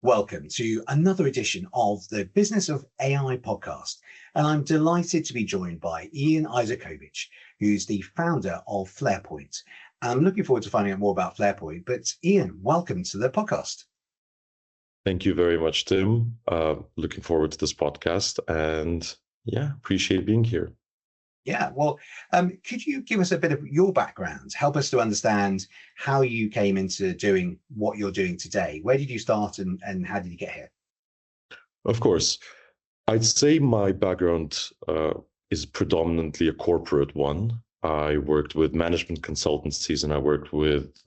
Welcome to another edition of the Business of AI podcast. And I'm delighted to be joined by Aizikovich, who's the founder of Flarepoint. I'm looking forward to finding out more about Flarepoint. But Ian, welcome to the podcast. Thank you very much, Tim. Looking forward to this podcast and appreciate being here. Yeah, well, could you give us a bit of your background? Help us to understand how you came into doing what you're doing today. Where did you start and how did you get here? Of course, I'd say my background is predominantly a corporate one. I worked with management consultancies and I worked with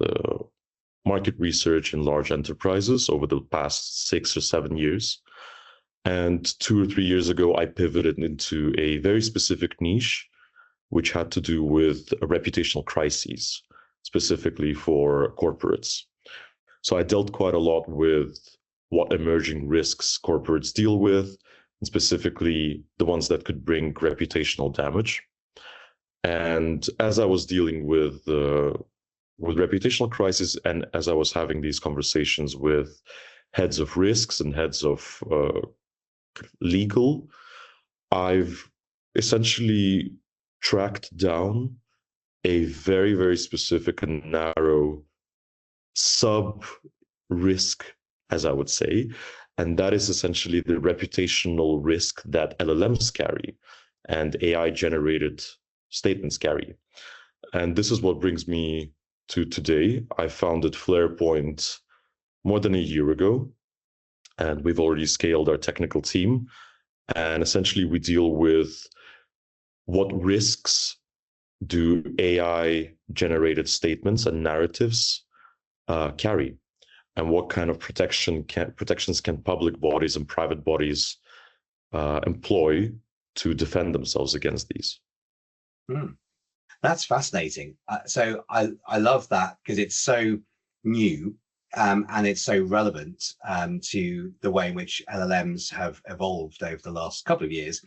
market research in large enterprises over the past 6 or 7 years. And 2 or 3 years ago, I pivoted into a very specific niche, which had to do with reputational crises, specifically for corporates. So I dealt quite a lot with what emerging risks corporates deal with, and specifically the ones that could bring reputational damage. And as I was dealing with reputational crisis, and as I was having these conversations with heads of risks and heads of legal, I've essentially tracked down a very, very specific and narrow sub-risk, as I would say, and that is essentially the reputational risk that LLMs carry and AI-generated statements carry. And this is what brings me to today. I founded Flarepoint more than a year ago, and we've already scaled our technical team. And essentially, we deal with what risks do AI-generated statements and narratives carry, and what kind of protections can public bodies and private bodies employ to defend themselves against these. That's fascinating. So I love that because it's so new and it's so relevant to the way in which LLMs have evolved over the last couple of years.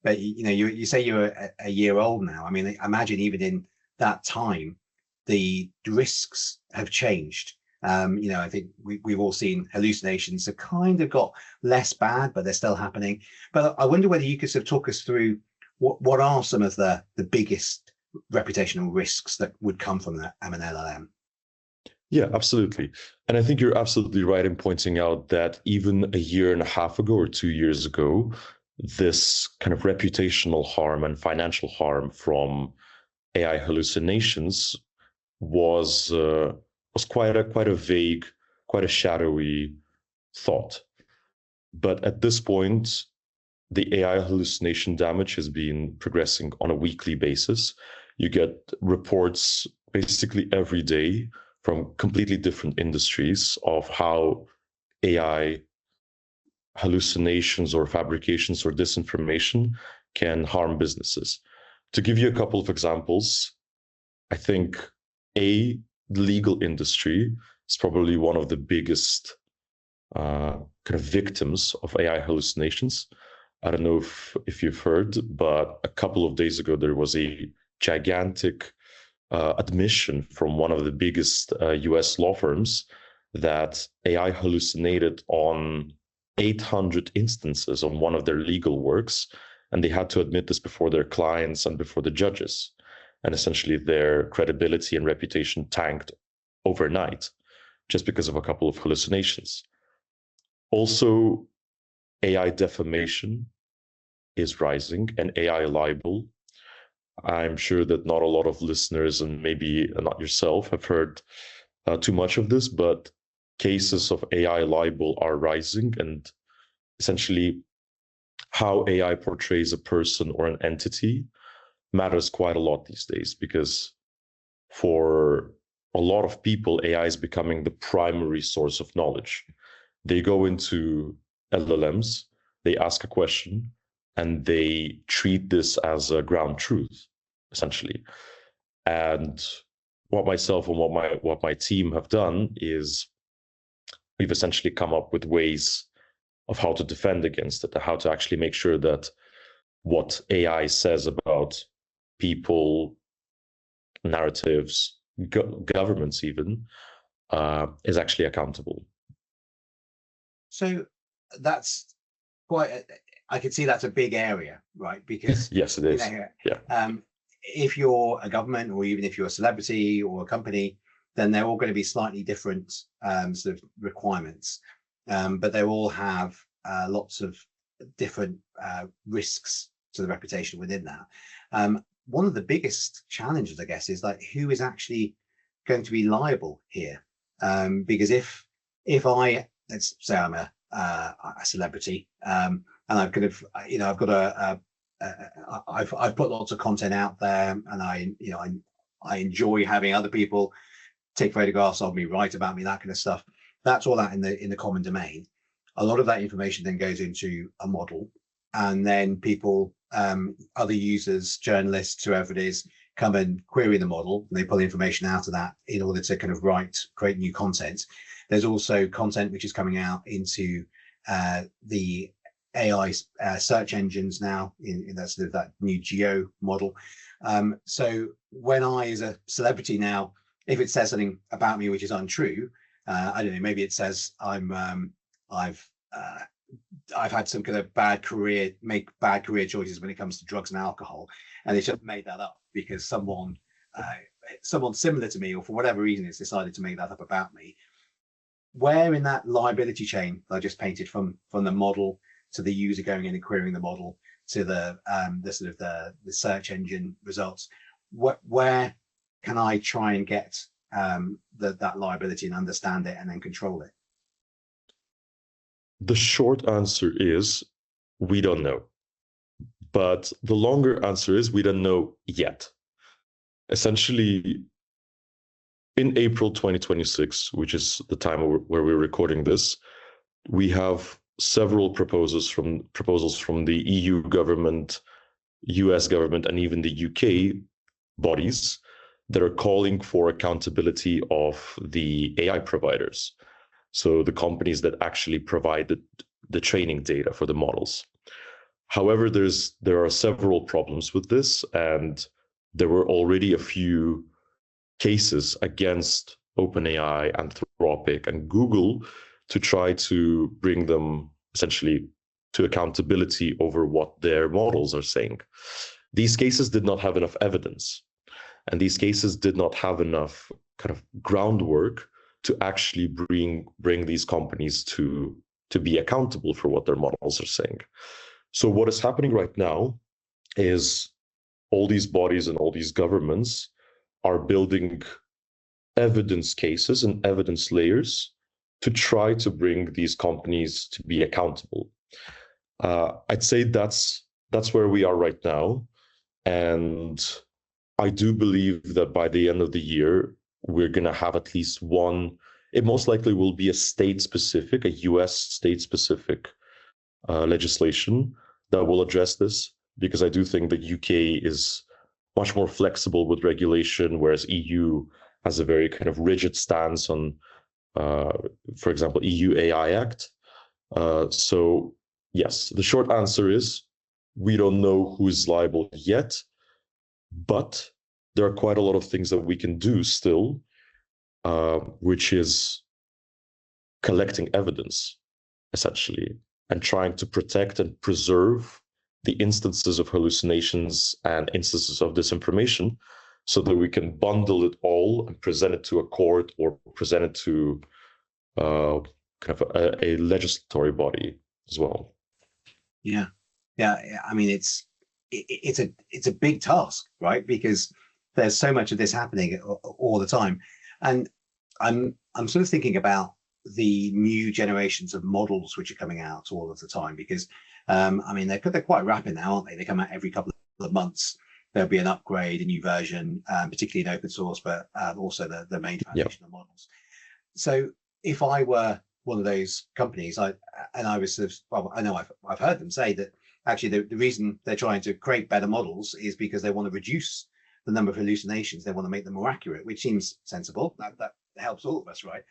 But you say you're a year old now. I mean, I imagine even in that time, the risks have changed. I think we've all seen hallucinations have kind of got less bad, but they're still happening. But I wonder whether you could sort of talk us through what are some of the biggest reputational risks that would come from an LLM? Yeah, absolutely. And I think you're absolutely right in pointing out that even a year and a half ago or 2 years ago, this kind of reputational harm and financial harm from AI hallucinations was quite a vague, quite a shadowy thought. But at this point, the AI hallucination damage has been progressing on a weekly basis. You get reports basically every day from completely different industries of how AI hallucinations or fabrications or disinformation can harm businesses. To give you a couple of examples, I think the legal industry is probably one of the biggest kind of victims of AI hallucinations. I don't know if you've heard, but a couple of days ago, there was a gigantic admission from one of the biggest US law firms that AI hallucinated on 800 instances on one of their legal works, and they had to admit this before their clients and before the judges. And essentially their credibility and reputation tanked overnight just because of a couple of hallucinations. Also, AI defamation is rising and AI libel. I'm sure that not a lot of listeners, and maybe not yourself, have heard too much of this, but cases of AI libel are rising, and essentially how AI portrays a person or an entity matters quite a lot these days, because for a lot of people, AI is becoming the primary source of knowledge. They go into LLMs, they ask a question, and they treat this as a ground truth, essentially. And what myself and what my team have done is we've essentially come up with ways of how to defend against it, how to actually make sure that what AI says about people, narratives, governments even, is actually accountable. So that's I can see that's a big area, right? Because Yes, it is. Yeah. If you're a government, or even if you're a celebrity or a company, then they're all going to be slightly different sort of requirements, but they all have lots of different risks to the reputation within that. One of the biggest challenges, I guess, is like who is actually going to be liable here? Because if I, let's say I'm a celebrity, and I've kind of, I've got I've put lots of content out there, and I enjoy having other people take photographs of me, write about me, that kind of stuff. That's all that in the common domain. A lot of that information then goes into a model, and then people, other users, journalists, whoever it is, come and query the model, and they pull information out of that in order to kind of create new content. There's also content which is coming out into the AI search engines now in that sort of that new geo model. So when I, as a celebrity now, if it says something about me which is untrue, I don't know, maybe it says I've had some kind of make bad career choices when it comes to drugs and alcohol, and they just made that up because someone similar to me, or for whatever reason, has decided to make that up about me. Where in that liability chain I just painted, from the model to the user going in and querying the model to the sort of the search engine results, where can I try and get that liability and understand it and then control it? The short answer is we don't know. But the longer answer is we don't know yet. Essentially, in April 2026, which is the time where we're recording this, we have several proposals from the EU government, US government, and even the UK bodies that are calling for accountability of the AI providers. So the companies that actually provide the training data for the models. However, there are several problems with this, and there were already a few cases against OpenAI, Anthropic, and Google to try to bring them essentially to accountability over what their models are saying. These cases did not have enough evidence, and these cases did not have enough kind of groundwork to actually bring these companies to be accountable for what their models are saying. So what is happening right now is all these bodies and all these governments are building evidence cases and evidence layers to try to bring these companies to be accountable. I'd say that's where we are right now. And I do believe that by the end of the year, we're going to have at least one. It most likely will be a state-specific, a US state-specific legislation that will address this, because I do think that UK is much more flexible with regulation, whereas EU has a very kind of rigid stance on, for example, EU AI Act. So yes, the short answer is we don't know who is liable yet, but there are quite a lot of things that we can do still, which is collecting evidence, essentially, and trying to protect and preserve the instances of hallucinations and instances of disinformation so that we can bundle it all and present it to a court or present it to kind of a legislatory body as well. Yeah. I mean, it's a big task, right? Because there's so much of this happening all the time, and I'm sort of thinking about the new generations of models which are coming out all of the time, because I mean they're quite rapid now, aren't they? They come out every couple of months. There'll be an upgrade, a new version, particularly in open source, but also the main foundation of models. So if I were one of those companies, I was sort of, well, I know I've heard them say that actually the reason they're trying to create better models is because they want to reduce the number of hallucinations. They want to make them more accurate, which seems sensible. That helps all of us, right?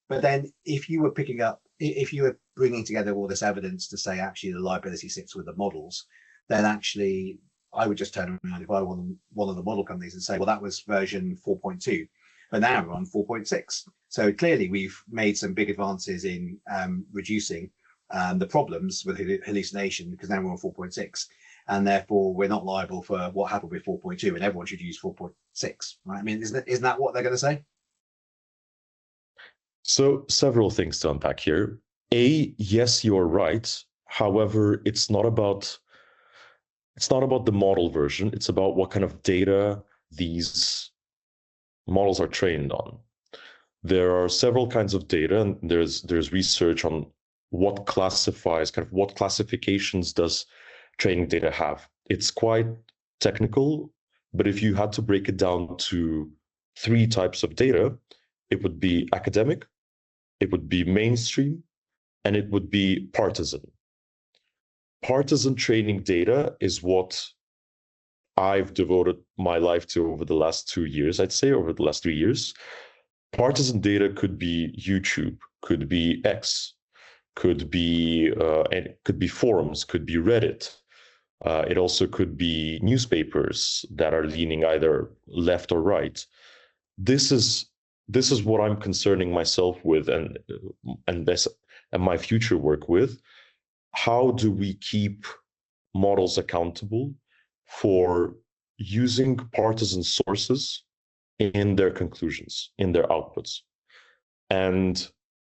But then if you were bringing together all this evidence to say actually the liability sits with the models, then actually I would just turn around if I were one of the model companies and say, well, that was version 4.2, but now we're on 4.6. So clearly we've made some big advances in reducing the problems with hallucination, because now we're on 4.6, and therefore we're not liable for what happened with 4.2, and everyone should use 4.6, right? I mean, isn't that what they're going to say? So several things to unpack here. A, yes, you're right. However, it's not about the model version. It's about what kind of data these models are trained on. There are several kinds of data, and there's research on what classifications does training data have. It's quite technical, but if you had to break it down to three types of data, it would be academic, it would be mainstream, and it would be partisan. Partisan training data is what I've devoted my life to over the last 2 years, I'd say, over the last 3 years. Partisan data could be YouTube, could be X, could be forums, could be Reddit. It also could be newspapers that are leaning either left or right. This is what I'm concerning myself with, and this and my future work with. How do we keep models accountable for using partisan sources in their conclusions, in their outputs? And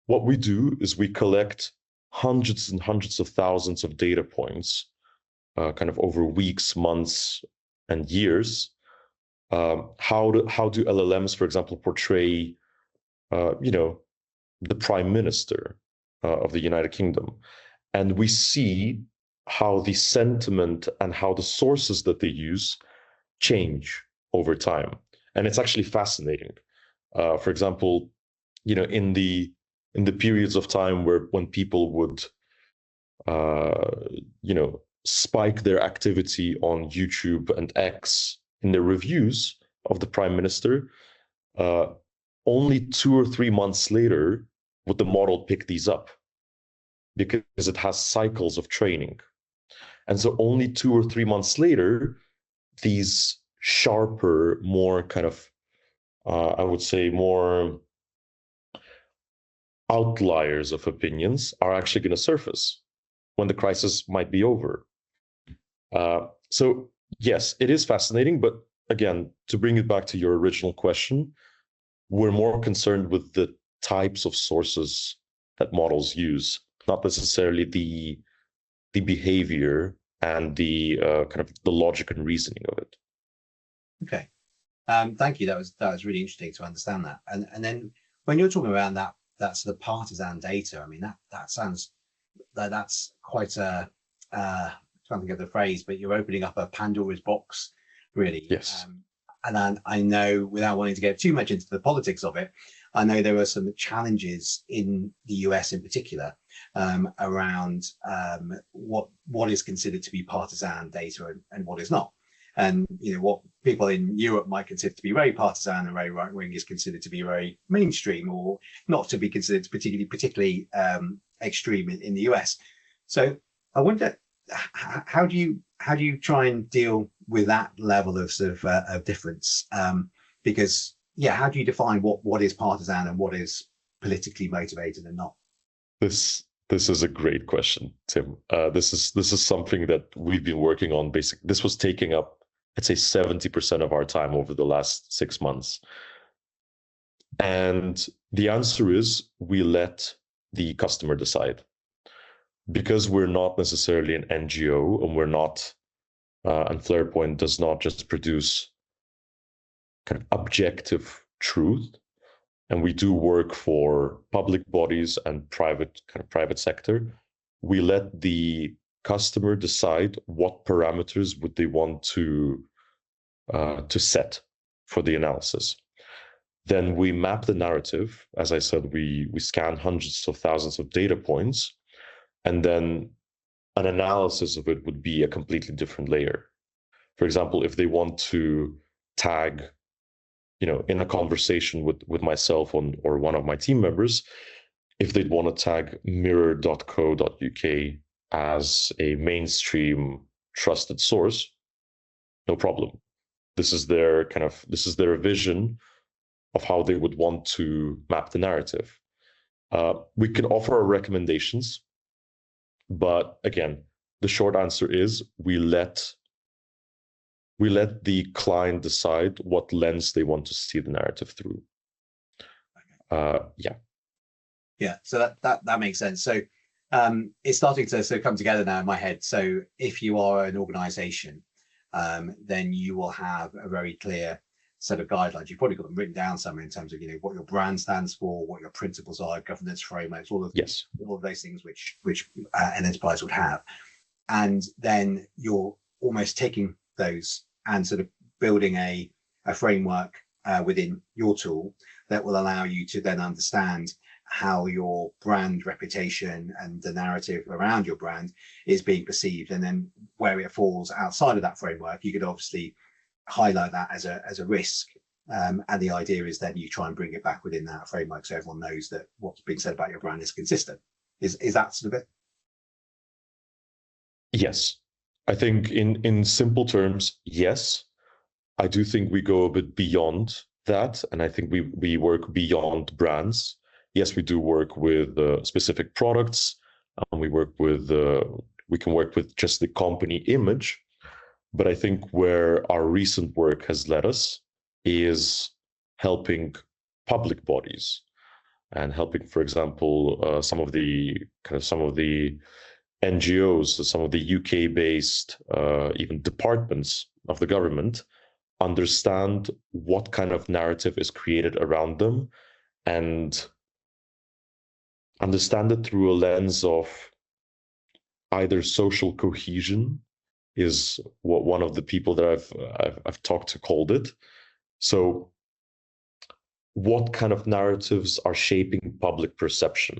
what we do is we collect hundreds and hundreds of thousands of data points, kind of over weeks, months, and years. How do LLMs, for example, portray, the prime minister of the United Kingdom? And we see how the sentiment and how the sources that they use change over time. And it's actually fascinating. For example, in the periods of time when people would spike their activity on YouTube and X in their reviews of the prime minister, only 2 or 3 months later would the model pick these up, because it has cycles of training. And so only 2 or 3 months later, these sharper, more kind of, I would say, more outliers of opinions are actually going to surface when the crisis might be over. So yes, it is fascinating, but again, to bring it back to your original question, we're more concerned with the types of sources that models use, not necessarily the behavior and the kind of the logic and reasoning of it. Okay. Thank you. That was really interesting to understand that. And then when you're talking around that sort of partisan data, I mean, that sounds that's quite a trying to think of the phrase, but you're opening up a Pandora's box, really. Yes. And I know, without wanting to get too much into the politics of it, I know there are some challenges in the US in particular around what is considered to be partisan data and what is not. And what people in Europe might consider to be very partisan and very right wing is considered to be very mainstream, or not to be considered particularly extreme in the US. So I wonder, how do you try and deal with that level of sort of difference? Because how do you define what is partisan and what is politically motivated and not? This is a great question, Tim. This is something that we've been working on. This was taking up, I'd say, 70% of our time over the last 6 months. And the answer is we let the customer decide, because we're not necessarily an NGO, and we're not, and Flarepoint does not just produce kind of objective truth. And we do work for public bodies and private sector. We let the customer decide what parameters would they want to set for the analysis. Then we map the narrative. As I said, we scan hundreds of thousands of data points, and then an analysis of it would be a completely different layer. For example, if they want to tag, in a conversation with myself or one of my team members, if they'd want to tag mirror.co.uk as a mainstream trusted source, no problem. This is their vision of how they would want to map the narrative. We can offer our recommendations, but again, the short answer is we let the client decide what lens they want to see the narrative through. Yeah, so that makes sense. So it's starting to come together now in my head. So if you are an organization, then you will have a very clear set of guidelines. You've probably got them written down somewhere in terms of, you know, what your brand stands for, what your principles are, governance frameworks, all of those things which an enterprise would have. And then you're almost taking those and sort of building a framework within your tool that will allow you to then understand how your brand reputation and the narrative around your brand is being perceived. And then where it falls outside of that framework, you could obviously highlight that as a risk. And the idea is then you try and bring it back within that framework so everyone knows that what's being said about your brand is consistent. Is that sort of it? Yes. I think in simple terms, yes. I do think we go a bit beyond that. And I think we work beyond brands. Yes, we do work with specific products. We can work with just the company image. But I think where our recent work has led us is helping public bodies and helping, for example, some of the NGOs, some of the UK-based even departments of the government understand what kind of narrative is created around them and understand it through a lens of either social cohesion is what one of the people that I've talked to called it. So what kind of narratives are shaping public perception?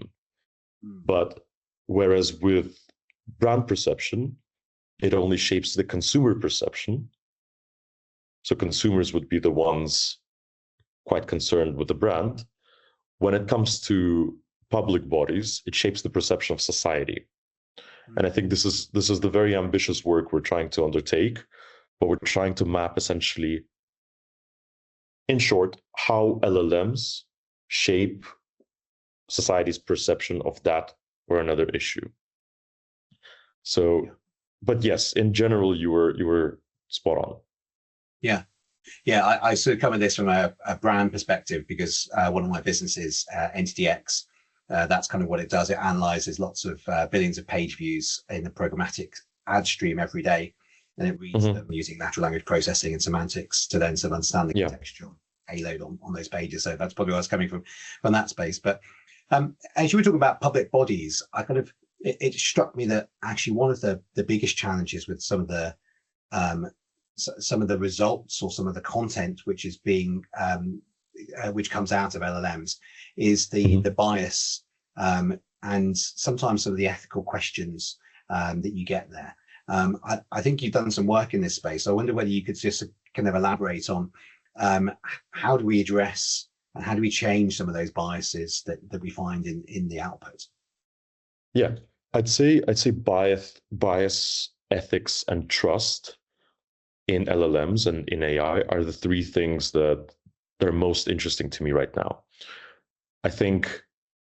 But whereas with brand perception, it only shapes the consumer perception. So consumers would be the ones quite concerned with the brand. When it comes to public bodies, it shapes the perception of society. And I think this is the very ambitious work we're trying to undertake, but we're trying to map essentially, in short, how LLMs shape society's perception of that or another issue. So, but yes, in general, you were spot on. Yeah. Yeah, I sort of come at this from a brand perspective because one of my businesses, Entity X, that's kind of what it does. It analyzes lots of billions of page views in the programmatic ad stream every day, and it reads them using natural language processing and semantics to then sort of understand the contextual payload on those pages. So that's probably where I was coming from that space. But as you were talking about public bodies, it struck me that actually one of the biggest challenges with some of the results or some of the content which is being which comes out of LLMs is the bias and sometimes some of the ethical questions that you get there. I think you've done some work in this space. I wonder whether you could just kind of elaborate on how do we address and how do we change some of those biases that we find in the output? Yeah, I'd say bias, ethics, and trust in LLMs and in AI are the three things that are most interesting to me right now. I think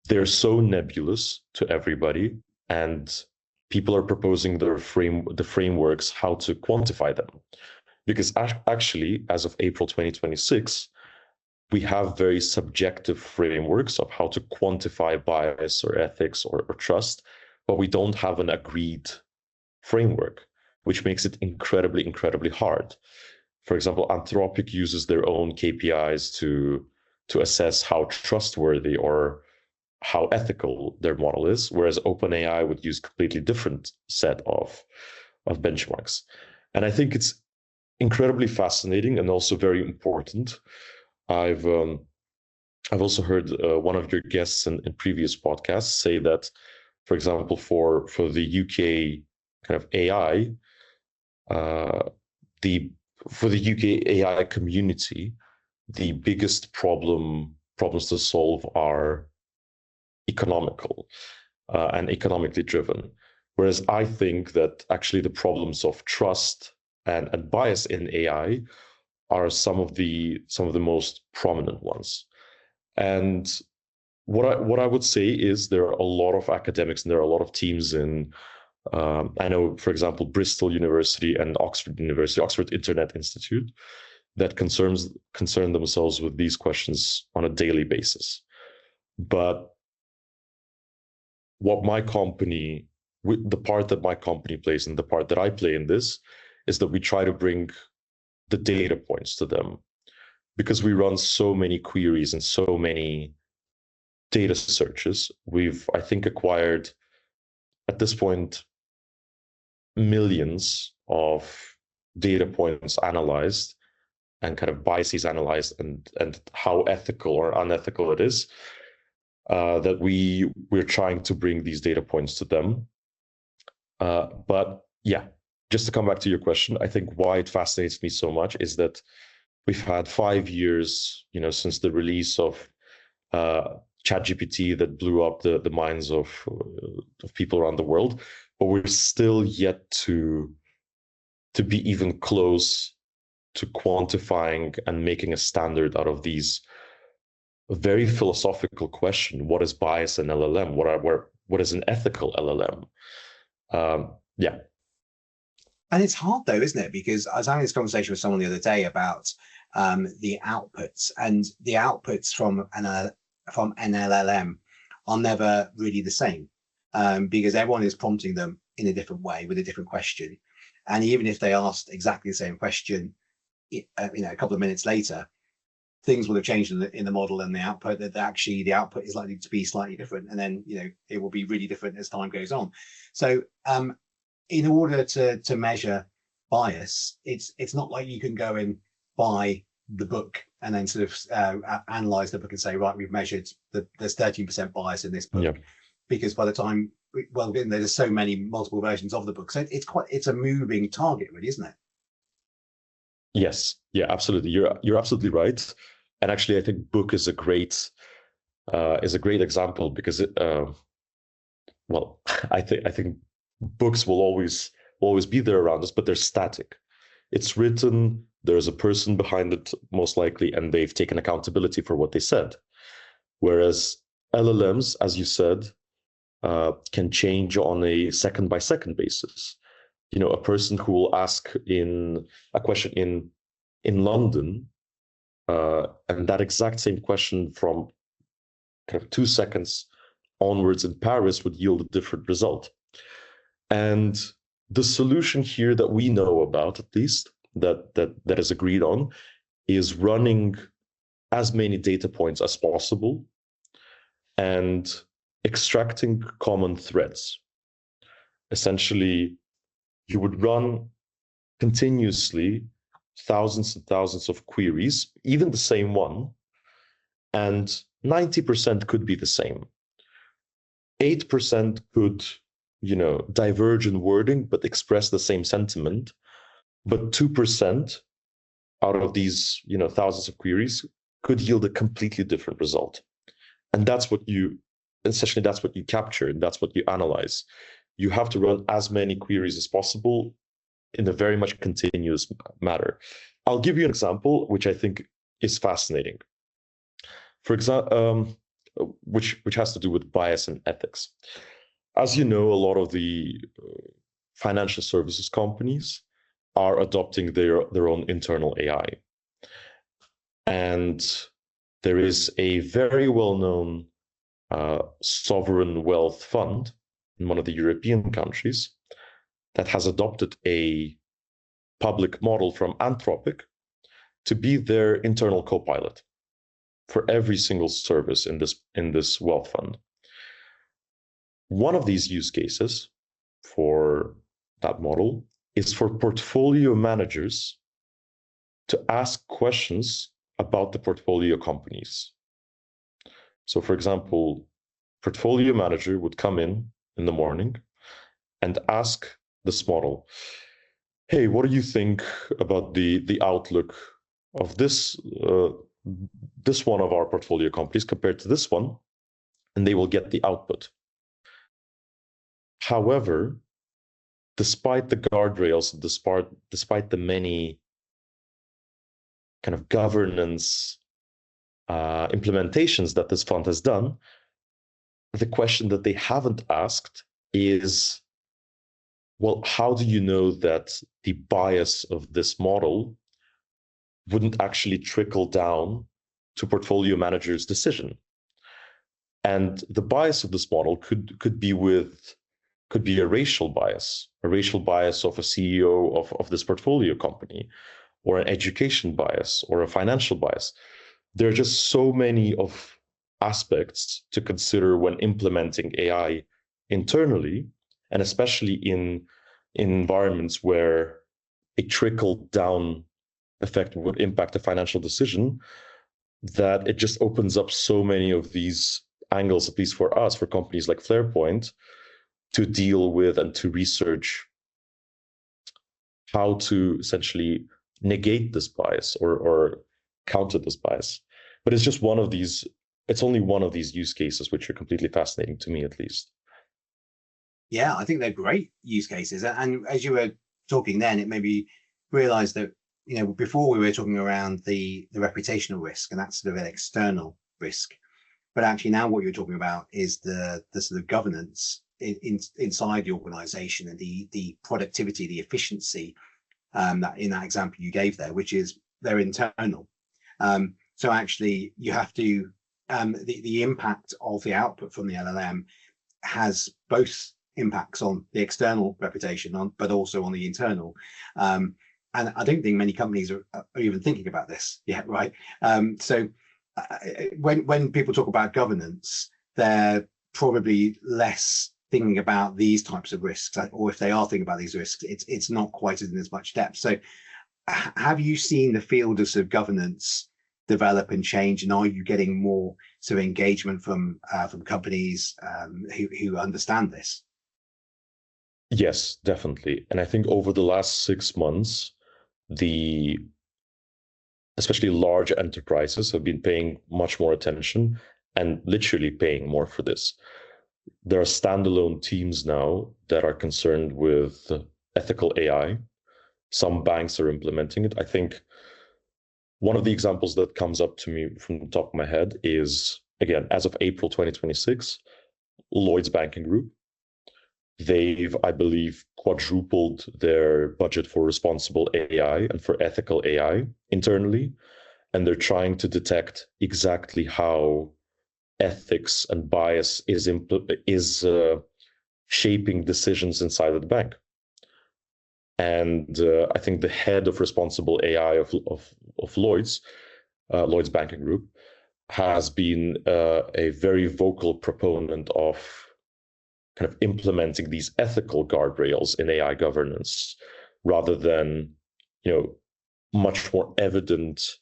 they're so nebulous to everybody, and people are proposing the frameworks how to quantify them. Because actually, as of April 2026, we have very subjective frameworks of how to quantify bias or ethics or trust, but we don't have an agreed framework, which makes it incredibly, incredibly hard. For example, Anthropic uses their own KPIs to assess how trustworthy or how ethical their model is, whereas OpenAI would use a completely different set of benchmarks. And I think it's incredibly fascinating and also very important. I've also heard one of your guests in previous podcasts say that, for example, for the UK kind of AI, for the UK AI community, the biggest problems to solve are economical and economically driven. Whereas I think that actually the problems of trust and bias in AI are some of the most prominent ones. And what I would say is there are a lot of academics and there are a lot of teams in I know, for example, Bristol University and Oxford University, Oxford Internet Institute, that concern themselves with these questions on a daily basis. But what my company, the part that my company plays and the part that I play in this, is that we try to bring the data points to them, because we run so many queries and so many data searches. We've, I think, acquired at this point millions of data points analyzed and kind of biases analyzed, and how ethical or unethical it is, that we're trying to bring these data points to them. But yeah, just to come back to your question, I think why it fascinates me so much is that we've had 5 years, since the release of ChatGPT that blew up the minds of people around the world, but we're still yet to be even close to quantifying and making a standard out of these very philosophical question: what is bias in LLM? What is an ethical LLM? Yeah. And it's hard though, isn't it? Because I was having this conversation with someone the other day about the outputs, and the outputs from an LLM are never really the same, because everyone is prompting them in a different way with a different question. And even if they asked exactly the same question, a couple of minutes later, things will have changed in the model and the output, that actually the output is likely to be slightly different. And then, it will be really different as time goes on. So in order to measure bias, it's not like you can go and buy the book and then sort of analyze the book and say, right, we've measured there's 13% bias in this book. Yeah. Because by the time, well, there's so many multiple versions of the book, so it's a moving target, really, isn't it? Yes. Yeah, absolutely. You're absolutely right. And actually, I think book is a great example, because well, I think books will always be there around us, but they're static. It's written, there's a person behind it most likely, and they've taken accountability for what they said. Whereas LLMs, as you said, can change on a second by second basis. A person who will ask in a question in London, and that exact same question from kind of 2 seconds onwards in Paris would yield a different result. And the solution here that we know about, at least that is agreed on, is running as many data points as possible and extracting common threads. Essentially, you would run continuously thousands and thousands of queries, even the same one, and 90% could be the same. 8% could, diverge in wording, but express the same sentiment. But 2% out of these, thousands of queries could yield a completely different result. And that's what you capture, and that's what you analyze. You have to run as many queries as possible in a very much continuous manner. I'll give you an example, which I think is fascinating. For example, which has to do with bias and ethics. As you know, a lot of the financial services companies are adopting their own internal AI. And there is a very well-known sovereign wealth fund in one of the European countries that has adopted a public model from Anthropic to be their internal co-pilot for every single service in this wealth fund. One of these use cases for that model is for portfolio managers to ask questions about the portfolio companies. So, for example, portfolio manager would come in the morning and ask this model, hey, what do you think about the outlook of this one of our portfolio companies compared to this one? And they will get the output. However, despite the guardrails, despite the many kind of governance implementations that this fund has done, the question that they haven't asked is, well, how do you know that the bias of this model wouldn't actually trickle down to portfolio manager's decision? And the bias of this model could be a racial bias of a CEO of this portfolio company, or an education bias, or a financial bias. There are just so many of aspects to consider when implementing AI internally, and especially in environments where a trickle-down effect would impact a financial decision, that it just opens up so many of these angles, at least for us, for companies like Flarepoint, to deal with and to research how to essentially negate this bias or counter this bias. But it's just one of these, it's only one of these use cases, which are completely fascinating to me, at least. Yeah, I think they're great use cases. And as you were talking then, it made me realize that, you know, before we were talking around the reputational risk, and that's sort of an external risk. But actually now what you're talking about is the sort of governance inside the organization, and the productivity, the efficiency, that in that example you gave there, which is they're internal. So actually you have to, the impact of the output from the LLM has both impacts on the external reputation, but also on the internal. And I don't think many companies are even thinking about this yet, right? So when people talk about governance, they're probably less thinking about these types of risks, or if they are thinking about these risks, it's not quite in as much depth. So have you seen the field of sort of governance develop and change, and are you getting more sort of engagement from companies who understand this? Yes, definitely. And I think over the last 6 months, especially large enterprises have been paying much more attention and literally paying more for this. There are standalone teams now that are concerned with ethical AI. Some banks are implementing it. I think one of the examples that comes up to me from the top of my head is, again, as of April 2026, Lloyd's Banking Group. They've, I believe, quadrupled their budget for responsible AI and for ethical AI internally. And they're trying to detect exactly how ethics and bias is shaping decisions inside of the bank. And I think the head of responsible AI of Lloyd's Banking Group has been a very vocal proponent of kind of implementing these ethical guardrails in AI governance, rather than, you know, much more evident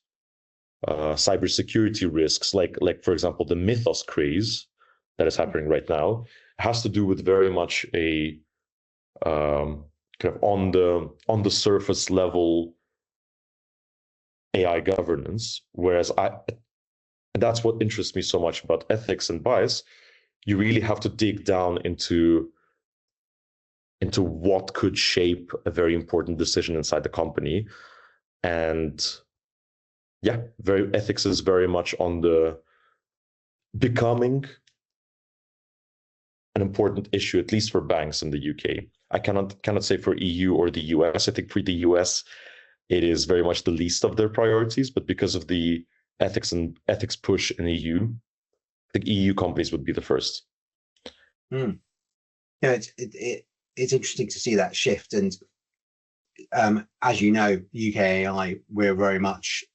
cybersecurity risks, like for example the Mythos craze that is happening right now. It has to do with very much a kind of on the surface level AI governance, whereas that's what interests me so much about ethics and bias. You really have to dig down into what could shape a very important decision inside the company. And yeah, ethics is very much on the becoming an important issue, at least for banks in the UK. I cannot say for EU or the US. I think for the US, it is very much the least of their priorities, but because of the ethics push in the EU, I think EU companies would be the first. Yeah, it's interesting to see that shift. And as you know, UK AI, we're very much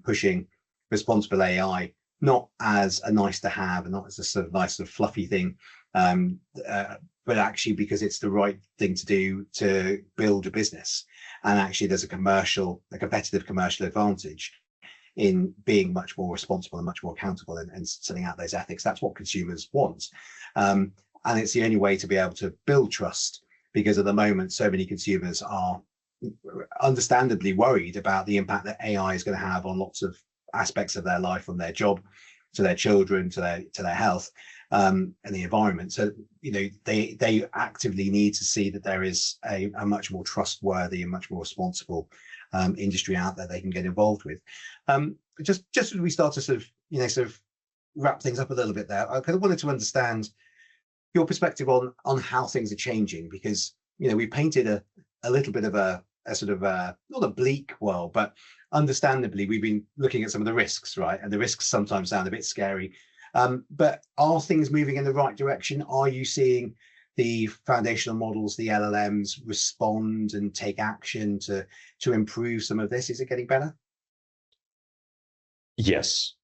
pushing responsible AI, not as a nice to have and not as a sort of nice sort of fluffy thing, but actually because it's the right thing to do to build a business. And actually there's a competitive commercial advantage in being much more responsible and much more accountable, and setting out those ethics. That's what consumers want. And it's the only way to be able to build trust, because at the moment, so many consumers are understandably worried about the impact that AI is going to have on lots of aspects of their life, on their job, to their children, to their health, and the environment. So, you know, they actively need to see that there is a much more trustworthy and much more responsible industry out there they can get involved with. Just as we start to sort of wrap things up a little bit there, I kind of wanted to understand your perspective on how things are changing, because we painted a little bit of a sort of not a bleak world, but understandably we've been looking at some of the risks, right? And the risks sometimes sound a bit scary. But are things moving in the right direction? Are you seeing the foundational models, the LLMs, respond and take action to improve some of this? Is it getting better? Yes.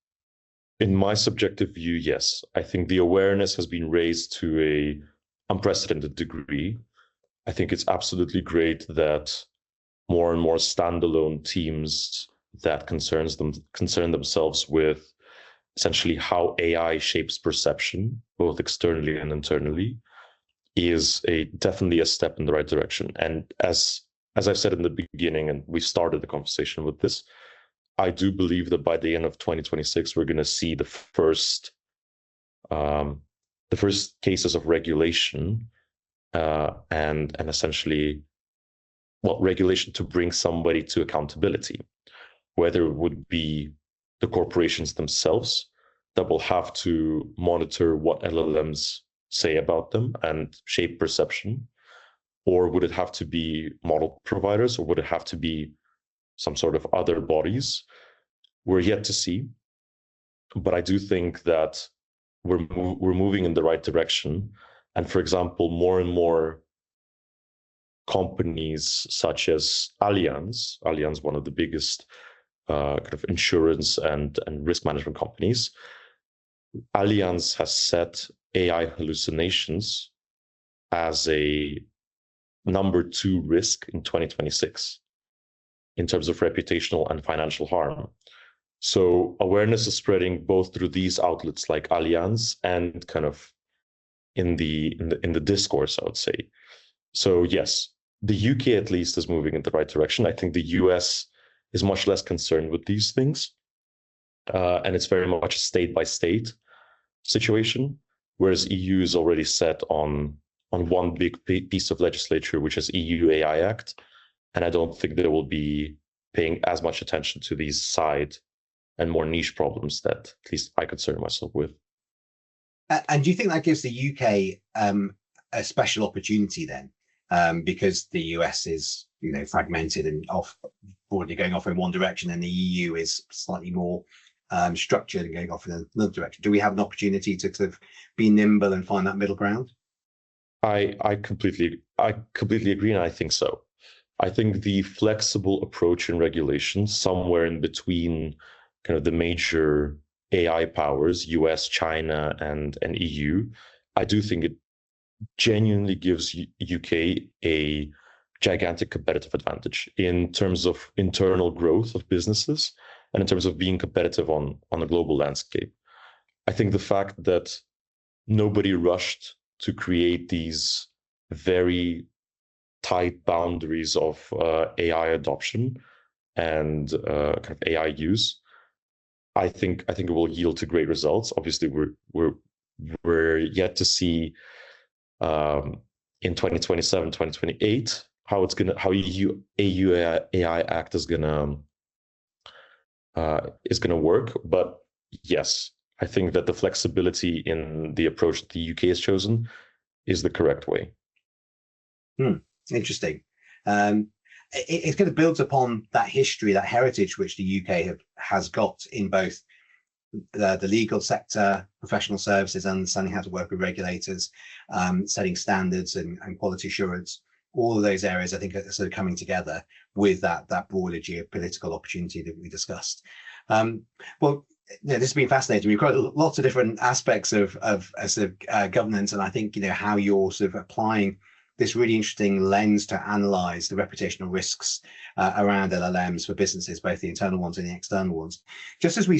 In my subjective view, yes. I think the awareness has been raised to a unprecedented degree. I think it's absolutely great that more and more standalone teams that concern themselves with essentially how AI shapes perception, both externally and internally, is definitely a step in the right direction. And as I've said in the beginning, and we started the conversation with this, I do believe that by the end of 2026, we're going to see the first cases of regulation and essentially, well, regulation to bring somebody to accountability, whether it would be the corporations themselves that will have to monitor what LLMs say about them and shape perception, or would it have to be model providers, or would it have to be some sort of other bodies? We're yet to see, but I do think that we're moving in the right direction. And for example, more and more companies such as Allianz, one of the biggest kind of insurance and risk management companies, Allianz has set AI hallucinations as a number 2 risk in 2026 in terms of reputational and financial harm. So awareness is spreading both through these outlets like Allianz and kind of in the discourse, I would say. So yes, the UK at least is moving in the right direction. I think the US is much less concerned with these things, and it's very much a state by state situation, whereas EU is already set on one big piece of legislature, which is EU AI Act, and I don't think they will be paying as much attention to these side and more niche problems that at least I concern myself with. And do you think that gives the UK a special opportunity then? Because the US is, fragmented and broadly going off in one direction, and the EU is slightly more structured and going off in another direction. Do we have an opportunity to sort of be nimble and find that middle ground? I completely agree, and I think so. I think the flexible approach in regulation, somewhere in between kind of the major AI powers, US, China, and EU, I do think it genuinely gives UK a gigantic competitive advantage in terms of internal growth of businesses and in terms of being competitive on a global landscape. I think the fact that nobody rushed to create these very tight boundaries of AI adoption and kind of AI use, I think it will yield to great results. Obviously, we're yet to see in 2027, 2028 how EU AI Act is gonna work. But yes, I think that the flexibility in the approach that the UK has chosen is the correct way. Interesting. It kind of builds upon that history, that heritage which the UK has got in both the legal sector, professional services, understanding how to work with regulators, setting standards and quality assurance. All of those areas, I think, are sort of coming together with that broader geopolitical opportunity that we discussed. Well, this has been fascinating. We've got lots of different aspects of governance, and I think how you're sort of applying this really interesting lens to analyze the reputational risks around LLMs for businesses, both the internal ones and the external ones. Just as we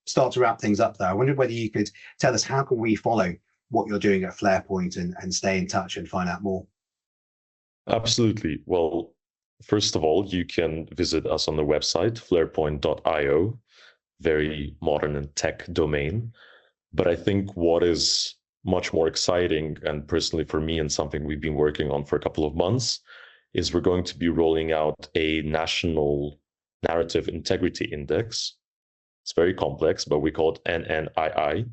start to wrap things up, though, I wondered whether you could tell us how can we follow what you're doing at Flarepoint and stay in touch and find out more. Absolutely. Well, first of all, you can visit us on the website, flarepoint.io, very modern and tech domain. But I think what is much more exciting, and personally for me, and something we've been working on for a couple of months, is we're going to be rolling out a national narrative integrity index. It's very complex, but we call it NNII.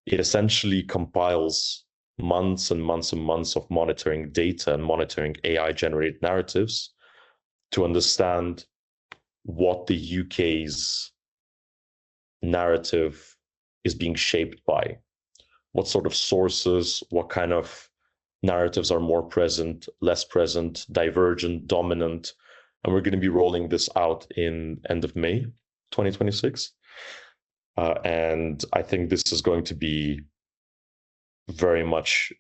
It essentially compiles months and months and months of monitoring data and monitoring AI-generated narratives to understand what the UK's narrative is being shaped by. What sort of sources, what kind of narratives are more present, less present, divergent, dominant. And we're going to be rolling this out in end of May 2026. And I think this is going to be very much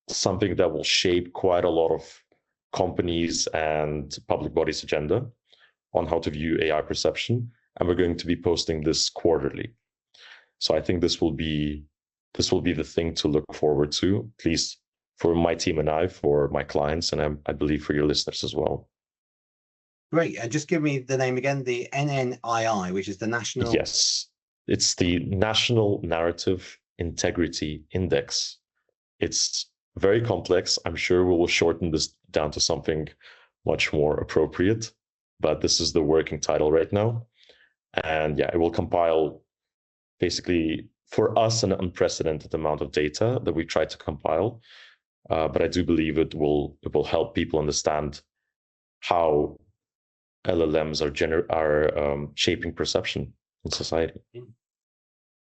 something that will shape quite a lot of companies and public bodies' agenda on how to view AI perception. And we're going to be posting this quarterly. So I think this will be the thing to look forward to, at least for my team and I, for my clients, and I believe for your listeners as well. Great. And just give me the name again, the NNII, which is the National... Yes, it's the National Narrative Integrity Index. It's very complex. I'm sure we will shorten this down to something much more appropriate, but this is the working title right now. And yeah, it will compile basically for us an unprecedented amount of data that we try to compile. But I do believe it will help people understand how LLMs are shaping perception in society.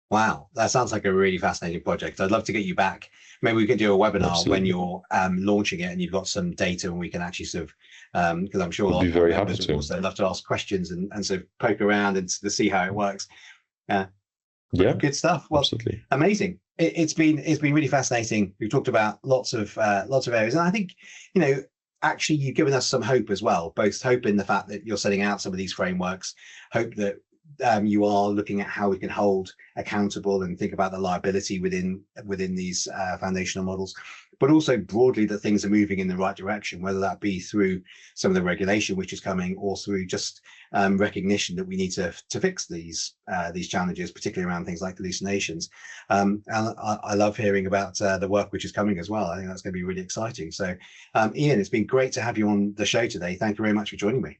Wow, that sounds like a really fascinating project. I'd love to get you back. Maybe we can do a webinar Absolutely. when you're launching it and you've got some data, and we can actually sort of, because I'm sure We'll be very happy to. also love to ask questions and sort of poke around and to see how it works. Yeah, good stuff. Well, absolutely. Amazing. It's been really fascinating. We've talked about lots of areas, and I think, you know, actually you've given us some hope as well. Both hope in the fact that you're setting out some of these frameworks, hope that you are looking at how we can hold accountable and think about the liability within these foundational models, but also broadly that things are moving in the right direction, whether that be through some of the regulation which is coming, or through just recognition that we need to fix these challenges, particularly around things like hallucinations. And I love hearing about the work which is coming as well. I think that's going to be really exciting. So Ian, it's been great to have you on the show today. Thank you very much for joining me.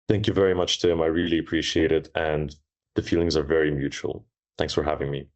Thank you very much, Tim. I really appreciate it. And the feelings are very mutual. Thanks for having me.